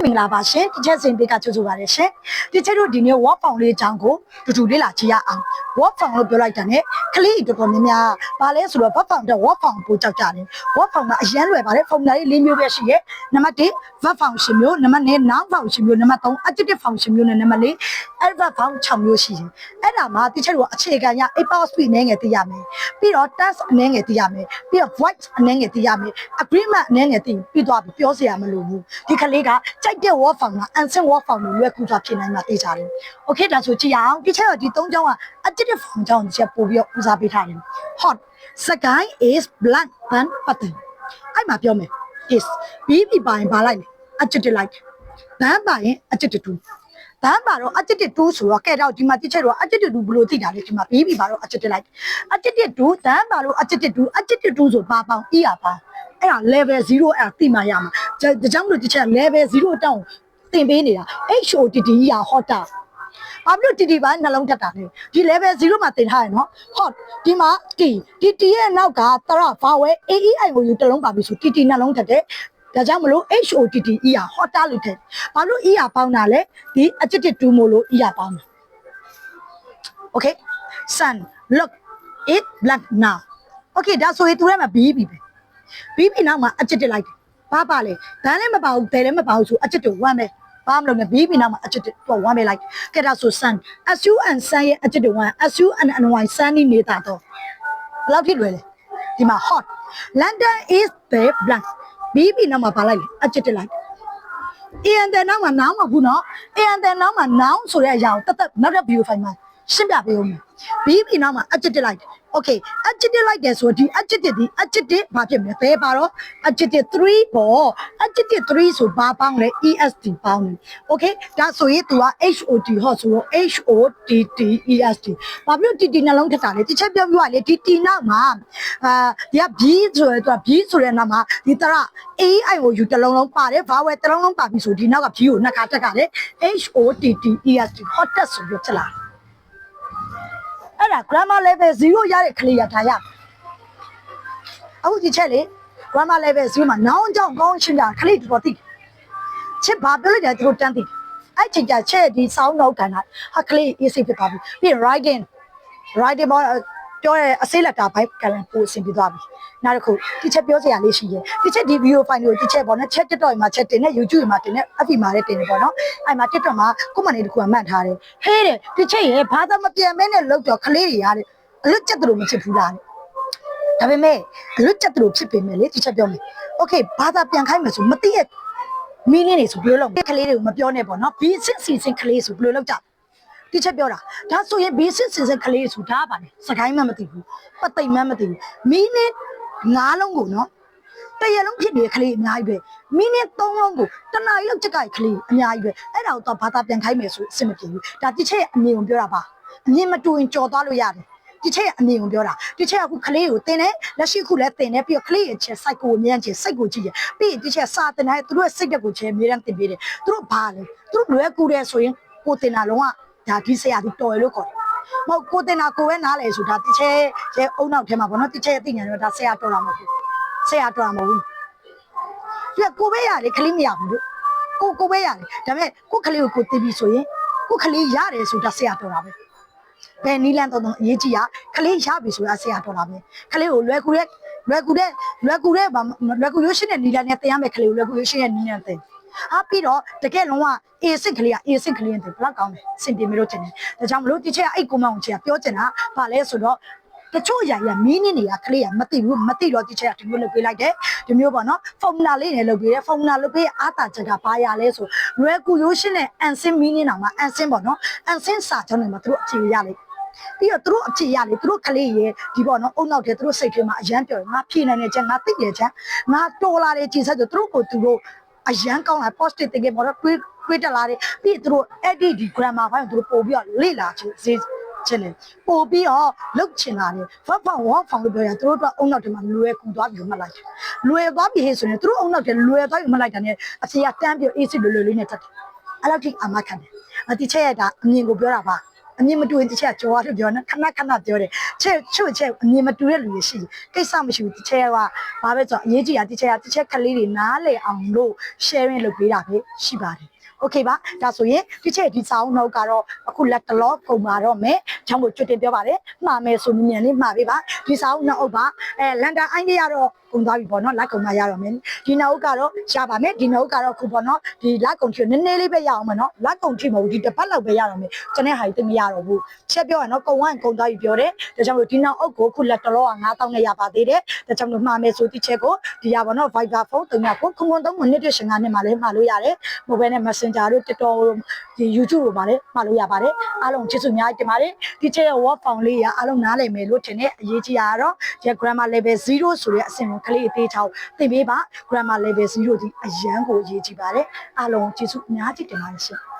မင်္ဂလာပါရှင်ဒီချက်စင်ပေးကကြိုဆိုပါရရှင်ဒီချက်တို့ဒီနေ့ work found လေးအကြောင်းကိုတူလေးလာကြည့်ရအောင် work found လို့ပြောလိုက်တာ ਨੇ ကလေးတော်တော်များများပါလဲဆိုတော့ work found တဲ့ work found ပို့ကြောက်ကြတယ် work found ကအရန်လွယ်ပါတယ် formula လေး၄မျိုးပဲရှိရဲ့နံပါတ်1 verb function မျိုးနံပါတ်2 noun function မျိုးနံပါတ်3 adjective function မျိုးနဲ့နံပါတ်4 adverb function 6မျိုးရှိတယ်အဲ့ဒါမှာဒီချက်တို့အခြေခံရ a power speed နဲ့ငယ်သိရမယ်ပြီးတော့ task နဲ့ငယ်သိရမယ်ပြီးတော့ voice နဲ့ငယ်သိရမယ် agreement နဲ့ငယ်သိပြီးသွားပြီပြောစရာမလိုဘူးဒီကလေးကကြိုက်တဲ့ word form က unseen word form လို့လွယ်ကူစွာဖြစ်နိုင်မှာသိကြတယ် okay ဒါဆိုကြည့်အောင်ဒီချက်တော့ဒီ၃ကြောင်းက adjective form ကြောင်းဒီချက်ပို့ပြီးတော့ဦးစားပေးထားတယ် hot sky is black than button အဲ့မှာပြောမယ် is ပြီးပါရင်ပါလိုက်မယ် adjective like ဘန်းပါရင် adjective to ဘန်းပါတော့ adjective to ဆိုတော့ကဲတော့ဒီမှာဒီချက်တော့ adjective to ဘယ်လိုသိတာလဲဒီမှာပြီးပါတော့ adjective like adjective to ဘန်းပါတော့ adjective to ဆိုပါပေါင်း e ရပါအဲ့ဒါ level 0အဲ့ဒါသိမှရမှာဒါကြောင့်မလို့ဒီချက် level 0တောင်းသင်ပေးနေတာ HOTT ကြီးရ hotter ဘာလို့ TT ဘာနှလုံးထက်တာလဲဒီ level 0မှာသင်ထားရနော် hot ဒီမှာ T ရဲ့နောက်ကတရ vowel AEIOU တလုံးပါပြီဆို TT နှလုံးထက်တယ်ဒါကြောင့်မလို့ HOTT ရ hotter လို့ထည့်ဘာလို့ ရပေါင်းတာလဲဒီ adjective to မို့လို့ရပေါင်းတာ okay sun look it black now okay ဒါဆိုရင်သူထဲမှာပြီးပြီနောက်မှာ adjective လိုက်တယ်ဘာပါလဲဘန်းလည်းမပါဘူးဘယ်လည်းမပါဘူးဆို adjective 1ပဲဘာမလို့လဲပြီးနောက်မှာ adjective 1ပဲလိုက်ကဲဒါဆို sun sun sun ရဲ့ adjective 1 sun sunny နေတာတော့ဘယ်လောက်ဖြစ်လွယ်လဲဒီမှာ hot London is the blank ပြီးနောက်မှာပါလိုက်လေ adjective လိုက်and then နောက်မှာ noun မဟုတ်ဘူးเนาะ and then နောက်မှာ noun ဆိုတဲ့အရာကိုတက်နောက်တဲ့ view file မှာရှင်းပြပေးဦးမယ်ပြီးနောက်မှာ adjective လိုက် okay adjective လိုက်တယ်ဆိုတော့ဒီ adjective ဘာဖြစ်မလဲဘယ်ပါတော့ adjective 3ပေါ့ adjective 3ဆိုဘာပေါင်းလဲ est ပေါင်းတယ် okay ဒါဆိုရင် तू က hot hot ဆိုတော့ hottest ဘာဖြစ်လို့ tt နှလုံးထက်တာလဲဒီချက်ပြောပြရလေဒီ t နောက်မှာဒီက b ဆိုရယ် तू က b ဆိုတဲ့နောက်မှာဒီတရ aiou တလုံးလုံးပါတယ် vowel တလုံးလုံးပါပြီဆိုဒီနောက်က b ကိုနှစ်ခါတက်ကလေ hottest hottest ဆိုပြီးချက်လာအဲ့ဒါ grammar level 0ရတဲ့ကလေးရထားရအခုဒီချက်လေ grammar level 0မှာ noun ကြောင့်ကောင်းရှင်းတာကလေးတော်သိချစ်ဘာပြောလိုက်တယ်သူတို့တန်းသိအဲ့ချိန်ကျချက်ဒီ sound note ကန်တာဟာကလေး easy ဖြစ်သွားပြီပြီး writing ဘောပြောတဲ့အစိလက်တာဘိုက်ကလည်းပို့အဆင်ပြေသွားပြီနောက်တစ်ခုဒီချက်ပြောစရာလေးရှိတယ်ဒီချက်ဒီ video file ကိုဒီချက်ပေါ့နော်ချက် TikTok မှာချက်တင်နဲ့ YouTube မှာတင်နဲ့ FB မှာလည်းတင်နေပေါ့နော်အဲ့မှာ TikTok မှာကိုမနေတခုကမှတ်ထားတယ်ဟဲတဲ့ဒီချက်ရဲ့ဘာသာမပြန်မဲနဲ့လောက်တော့ကလေးတွေရတဲ့အလွတ်ချက်တို့မဖြစ်ဘူးလားဒါပေမဲ့အလွတ်ချက်တို့ဖြစ်ပေမဲ့လေဒီချက်ပြောမယ် okay ဘာသာပြန်ခိုင်းမယ်ဆိုမသိရဲ့ meaning တွေဆိုဘယ်လိုလုပ်ကလေးတွေကိုမပြောနဲ့ပေါ့နော် basic စီစဉ်ကလေးဆိုဘယ်လိုလုပ်ကြဒီချက်ပြောတာဒါဆိုရင် basic စီစဉ်ကလေးဆိုဒါပါလေစကိုင်းမှမသိဘူးပသိမ်မှမသိဘူး meaning ၅လုံးကိုနော်တရလုံးဖြစ်နေတဲ့ကလေးအများကြီးပဲ meaning ၃လုံးကိုတနားရီလောက်ချက်ကကလေးအများကြီးပဲအဲ့ဒါကိုတော့ဘာသာပြန်ခိုင်းမယ်ဆိုအဆင်မပြေဘူးဒါဒီချက်ရဲ့အမြင်ကိုပြောတာပါအမြင်မတူရင်ကြော်သွားလို့ရတယ်ဒီချက်ရဲ့အမြင်ကိုပြောတာဒီချက်ကခုကလေးကိုတင်တယ်လက်ရှိခုလည်းတင်တယ်ပြီးတော့ကလေးရဲ့ချက် site ကိုအမြန်ချင်း site ကိုကြည့်ရပြီးရင်ဒီချက်စာတင်တယ်သူတို့ရဲ့စိတ်တက်ကိုချက်အများတန်းတင်ပေးတယ်သူတို့ဘာလဲသူတို့လွယ်ကူတယ်ဆိုရင်ကိုတင်တာလုံးဝဒါဒီဆရာဒီတော်ရလို့ခေါ်တယ်မဟုတ်ကိုတင်တာကိုပဲနားလဲဆိုတာဒီချက်ရဲ့အုံနောက်ထဲမှာပေါ့နော်ဒီချက်ရဲ့သိညာတော့ဒါဆရာတော်တာမဟုတ်ဘူးဆရာတော်တာမဟုတ်ဘူးဒီကိုပဲရတယ်ကလေးမရဘူးလို့ကိုပဲရတယ်ဒါပေမဲ့ကိုကလေးကိုတင်ပြီးဆိုရင်ကိုကလေးရတယ်ဆိုတာဆရာတော်တာပဲဘယ်နီလန်တော့အရေးကြီးရကလေးရပြီဆိုတာဆရာတော်တာပဲကလေးကိုလွယ်ကူရွှေရှင်းတဲ့နီလန်နဲ့တင်ရမယ်ကလေးကိုလွယ်ကူရွှေရှင်းတဲ့နီလန်တင်ပြီးတော့တကယ်လုံးဝ A စစ်ကလေးနဲ့ဘလောက်ကောင်းတယ်စင်ပြေမလို့တင်တယ်ဒါကြောင့်မလို့ဒီချက်ကအဲ့ကိုမောင်ချက်ကပြောချင်တာဗာလဲဆိုတော့တချို့အရာကြီးကမင်းနေရကလေးကမသိဘူးမသိတော့ဒီချက်ကဒီမျိုးလုပ်ပေးလိုက်တယ်ဒီမျိုးပေါ့နော် formula လေးနဲ့လုပ်ပေးတယ် formula လုပ်ပေးအားတာချက်ကဘာရလဲဆိုလွယ်ကူရိုးရှင်းတဲ့ unseen meaning တောင်မှ unseen ပေါ့နော် unseen စာကြောင်းတွေမှာသူတို့အခြေရလိမ့်ပြီးတော့သူတို့အခြေရလေသူတို့ကလေးရဲ့ဒီပေါ့နော်အုံနောက်တဲ့သူတို့စိတ်ထဲမှာအရန်ပြောတယ်ငါဖြေနိုင်တဲ့ချက်ငါသိတဲ့ချက်ငါတော်လာတဲ့ခြေဆက်ဆိုသူတို့ကိုသူတို့အရန်ကောင်းလာ positive thinking ပေါ့နော်တွေးတက်လာတယ်ပြီးသူတို့အဲ့ဒီ grammar ဘိုင်းကိုသူတို့ပို့ပြီးတော့လေ့လာခြင်းချင်တယ်ပို့ပြီးတော့လုပ်ချင်လာတယ် verb form verb form လို့ပြောရင်သူတို့တော့အုံနောက်ထဲမှာလွယ်ကူသွားပြီးမှတ်လိုက်လွယ်သွားပြီဟဲ့ဆိုရင်သူတို့အုံနောက်ထဲလွယ်သွားပြီးမှတ်လိုက်တာနဲ့အဖေကတန်းပြီး easy လွယ်လွယ်လေးနဲ့တက်တယ်အဲ့လောက်ထိအမခံတယ်ဒီချက်ရတာအမြင်ကိုပြောတာပါအ အမြင်မတူရင်တစ်ချက်ကြော်ရလို့ပြောနော်ခဏခဏပြောတယ်ချက်ချွတ်ချက်အမြင်မတူတဲ့လူတွေရှိတယ်ကိစ္စမရှိဘူးတစ်ချက်ကဘာပဲဆိုအရေးကြီးတာတစ်ချက်ကတစ်ချက်ကလေးတွေနားလည်အောင်လို့ sharing လုပ်ပေးတာပဲရှိပါတယ်โอเคပါဒါဆိုရင်ဒီချက်ဒီစာအုပ်နှုတ်ကတော့အခုလက်တလောကုန်ပါတော့မယ်ကျွန်တော်ကျွတ်တင်ပြောပါတယ်မှားမယ်ဆိုမြန်လေးမှားပေးပါဒီစာအုပ်နှုတ်ပါလန်ဒန်အိုင်းလေးကတော့ကုန်သွားပြီပေါ့နော်လက်ကုန်မှရတော့မယ်ဒီနှုတ်ကတော့ရပါမယ်ဒီနှုတ်ကတော့ခုပေါ့နော်ဒီလက်ကုန်ချွနည်းနည်းလေးပဲရအောင်မနော်လက်ကုန်ချမဟုတ်ဒီတစ်ပတ်လောက်ပဲရတော့မယ်ကျွန်တဲ့ဟာကြီးတမရတော့ဘူးချက်ပြောရနော်ကုန်ဝိုင်းကုန်သွားပြီပြောတယ်ဒါကြောင့်မလို့ဒီနှုတ်အုပ်ကိုခုလက်တလောက9000နဲ့ရပါသေးတယ်ဒါကြောင့်မလို့မှားမယ်ဆိုဒီချက်ကိုဒီရပါနော် Viber ဖုန်းတုံးရကိုခုံ3မိနစ်ရှင်9နှစ်မှလည်းမှားလို့ရတယ် mobile နဲ့ Messenger တို့ TikTok တို့ဒီ YouTube တို့မှာလည်းမှားလို့ရပါတယ်အားလုံးကျေးဇူးအများကြီးတင်ပါတယ်ဒီချက်ရဲ့ word form လေးရအားလုံးနားလည်မယ်လို့ထင်တဲ့အရေးကြီးတာကတော့ဒီ grammar level 0ဆိုတဲ့အဆင့်ကိုကလေးအသေးချောင်းသင်ပေးပါ grammar level 0ဒီအရန်ကိုအရေးကြီးပါတယ်အားလုံးကျေးဇူးအများကြီးတင်ပါတယ်ရှင်